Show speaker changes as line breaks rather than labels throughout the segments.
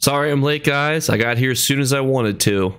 Sorry I'm late, guys. I got here as soon as I wanted to.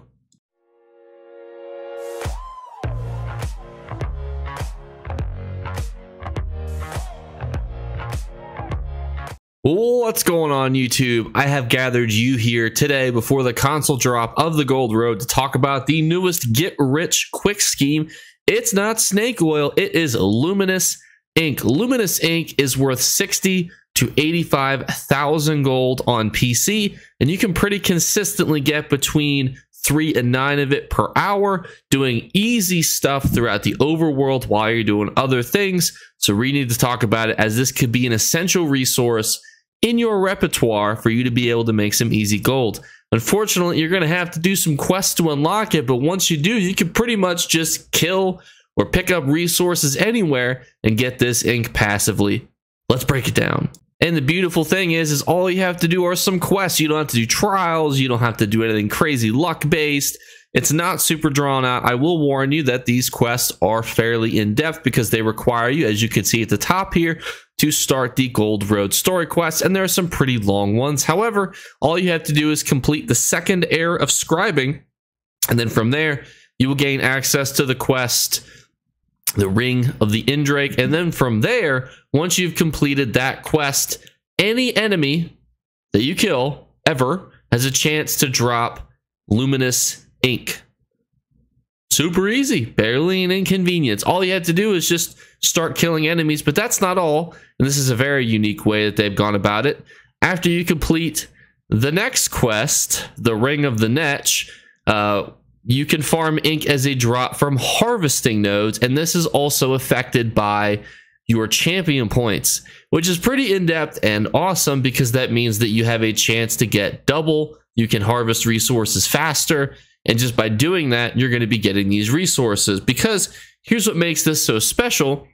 What's going on, YouTube? I have gathered you here today before the console drop of the Gold Road to talk about the newest get rich quick scheme. It's not snake oil, it is Luminous Ink. Luminous Ink is worth 60 to 85,000 gold on PC, and you can pretty consistently get between 3 and 9 of it per hour, doing easy stuff throughout the overworld while you're doing other things. So we need to talk about it, as this could be an essential resource in your repertoire for you to be able to make some easy gold. Unfortunately, you're going to have to do some quests to unlock it, but once you do, you can pretty much just kill or pick up resources anywhere and get this ink passively. Let's break it down. And the beautiful thing is all you have to do are some quests. You don't have to do trials. You don't have to do anything crazy luck-based. It's not super drawn out. I will warn you that these quests are fairly in-depth because they require you, as you can see at the top here, to start the Gold Road story quests, and there are some pretty long ones. However, all you have to do is complete the second era of scribing, and then from there, you will gain access to the quest, the Ring of the Indrake, and then from there, once you've completed that quest, any enemy that you kill ever has a chance to drop Luminous Ink. Super easy, barely an inconvenience. All you have to do is just start killing enemies, but that's not all, and this is a very unique way that they've gone about it. After you complete the next quest, the Ring of the Netch, you can farm ink as a drop from harvesting nodes, and this is also affected by your champion points, which is pretty in-depth and awesome because that means that you have a chance to get double. You can harvest resources faster, and just by doing that, you're going to be getting these resources. Because here's what makes this so special.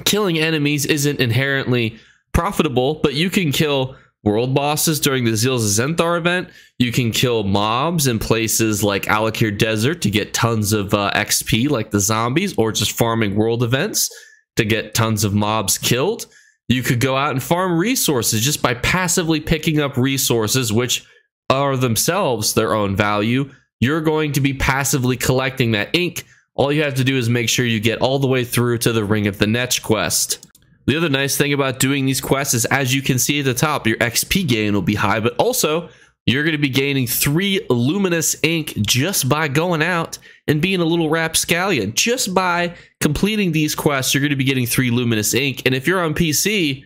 Killing enemies isn't inherently profitable, but you can kill world bosses during the Zeals of Zenthar event. You can kill mobs in places like Alakir Desert to get tons of XP like the zombies, or just farming world events to get tons of mobs killed. You could go out and farm resources just by passively picking up resources, which are themselves their own value. You're going to be passively collecting that ink. All you have to do is make sure you get all the way through to the Ring of the Netch quest. The other nice thing about doing these quests is, as you can see at the top, your XP gain will be high, but also you're going to be gaining 3 Luminous Ink just by going out and being a little rapscallion. Just by completing these quests, you're going to be getting 3 Luminous Ink, and if you're on PC,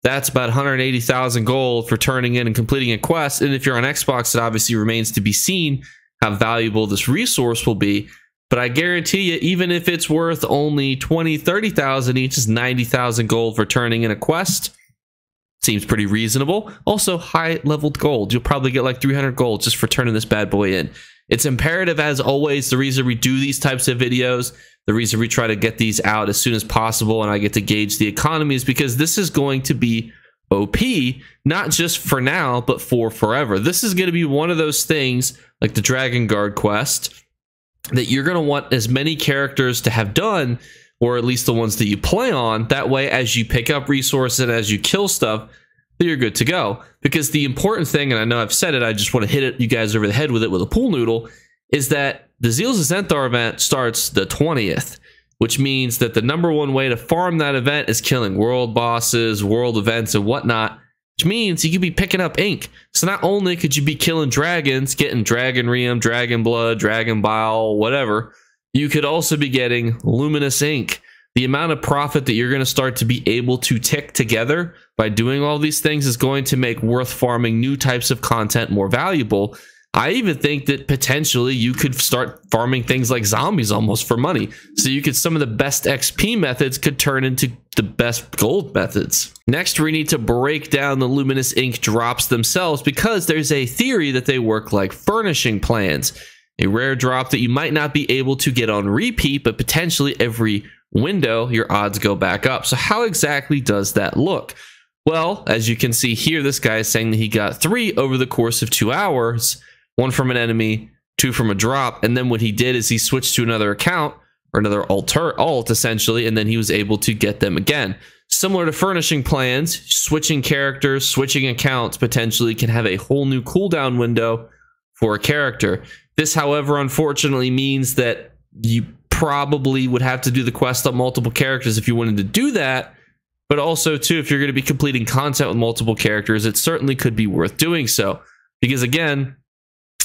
that's about 180,000 gold for turning in and completing a quest, and if you're on Xbox, it obviously remains to be seen how valuable this resource will be. But I guarantee you, even if it's worth only 20, 30,000 each, is 90,000 gold for turning in a quest. Seems pretty reasonable. Also, high-leveled gold. You'll probably get like 300 gold just for turning this bad boy in. It's imperative, as always, the reason we do these types of videos, the reason we try to get these out as soon as possible and I get to gauge the economy, is because this is going to be OP, not just for now, but for forever. This is going to be one of those things, like the Dragon Guard quest, that you're going to want as many characters to have done, or at least the ones that you play on. That way, as you pick up resources and as you kill stuff, you're good to go. Because the important thing, and I know I've said it, I just want to hit you guys over the head with it with a pool noodle, is that the Zeals of Zenthar event starts the 20th, which means that the #1 way to farm that event is killing world bosses, world events, and whatnot, which means you could be picking up ink. So not only could you be killing dragons, getting Dragon Ream, Dragon Blood, Dragon Bile, whatever, you could also be getting Luminous Ink. The amount of profit that you're going to start to be able to tick together by doing all these things is going to make worth farming new types of content more valuable. I even think that potentially you could start farming things like zombies almost for money. So you could, some of the best XP methods could turn into the best gold methods. Next, we need to break down the Luminous Ink drops themselves, because there's a theory that they work like furnishing plans. A rare drop that you might not be able to get on repeat, but potentially every window, your odds go back up. So how exactly does that look? Well, as you can see here, this guy is saying that he got 3 over the course of 2 hours. 1 from an enemy, 2 from a drop, and then what he did is he switched to another account, or another alt essentially, and then he was able to get them again. Similar to furnishing plans, switching characters, switching accounts potentially can have a whole new cooldown window for a character. This, however, unfortunately means that you probably would have to do the quest on multiple characters if you wanted to do that. But also, too, if you're going to be completing content with multiple characters, it certainly could be worth doing so. Because, again,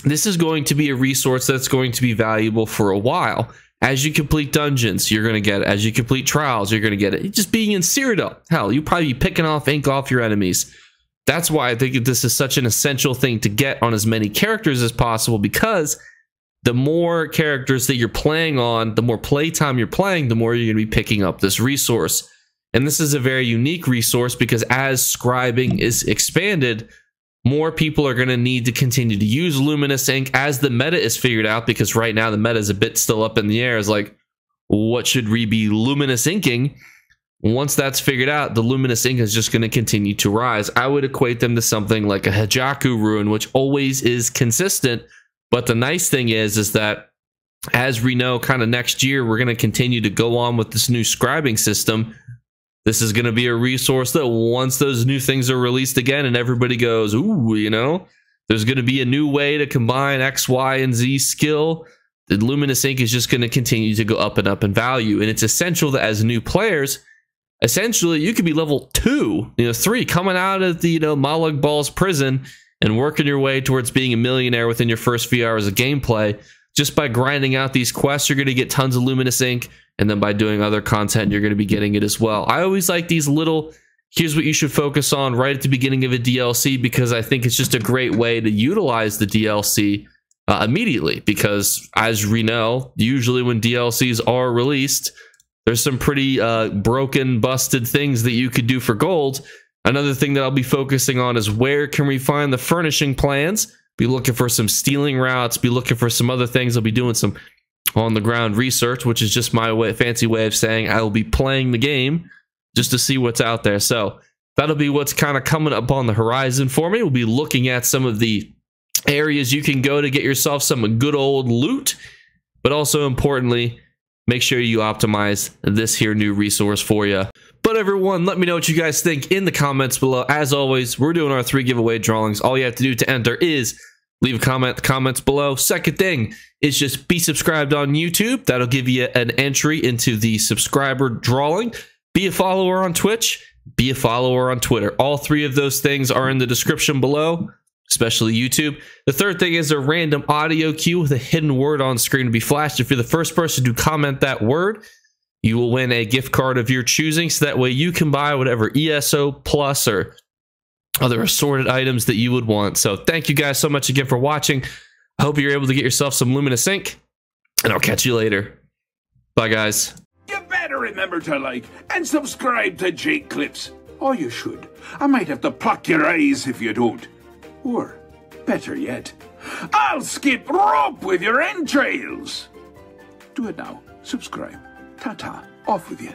this is going to be a resource that's going to be valuable for a while. As you complete dungeons, you're going to get it. As you complete trials, you're going to get it. Just being in Cyrodiil, hell, you'll probably be picking off ink off your enemies. That's why I think this is such an essential thing to get on as many characters as possible, because the more characters that you're playing on, the more playtime you're playing, the more you're going to be picking up this resource. And this is a very unique resource because as scribing is expanded, more people are going to need to continue to use Luminous Ink as the meta is figured out, because right now the meta is a bit still up in the air. It's like, what should we be Luminous Inking? Once that's figured out, the Luminous Ink is just going to continue to rise. I would equate them to something like a Hijaku rune, which always is consistent. But the nice thing is that as we know, kind of next year, we're going to continue to go on with this new scribing system. This is going to be a resource that once those new things are released again and everybody goes, ooh, you know, there's going to be a new way to combine X, Y, and Z skill. The Luminous Ink is just going to continue to go up and up in value. And it's essential that as new players, essentially, you could be level 2, 3, coming out of the, Malug Ball's prison and working your way towards being a millionaire within your first few hours of gameplay. Just by grinding out these quests, you're going to get tons of Luminous Ink. And then by doing other content, you're going to be getting it as well. I always like these little, here's what you should focus on right at the beginning of a DLC, because I think it's just a great way to utilize the DLC immediately. Because as we know, usually when DLCs are released, there's some pretty broken, busted things that you could do for gold. Another thing that I'll be focusing on is where can we find the furnishing plans? Be looking for some stealing routes, be looking for some other things. I'll be doing some on-the-ground research, which is just my fancy way of saying I will be playing the game just to see what's out there. So that'll be what's kind of coming up on the horizon for me. We'll be looking at some of the areas you can go to get yourself some good old loot, but also importantly, make sure you optimize this here new resource for you. But everyone, let me know what you guys think in the comments below. As always, we're doing our 3 giveaway drawings. All you have to do to enter is leave a comment in the comments below. Second thing is just be subscribed on YouTube. That'll give you an entry into the subscriber drawing. Be a follower on Twitch. Be a follower on Twitter. All 3 of those things are in the description below, especially YouTube. The third thing is a random audio cue with a hidden word on screen to be flashed. If you're the first person to comment that word, you will win a gift card of your choosing, so that way you can buy whatever ESO Plus or other assorted items that you would want. So thank you guys so much again for watching. I hope you're able to get yourself some Luminous Ink, and I'll catch you later. Bye, guys.
You better remember to like and subscribe to Jakeclips. Or you should. I might have to pluck your eyes if you don't. Or, better yet, I'll skip rope with your entrails. Do it now. Subscribe. Ta-ta. Off with you.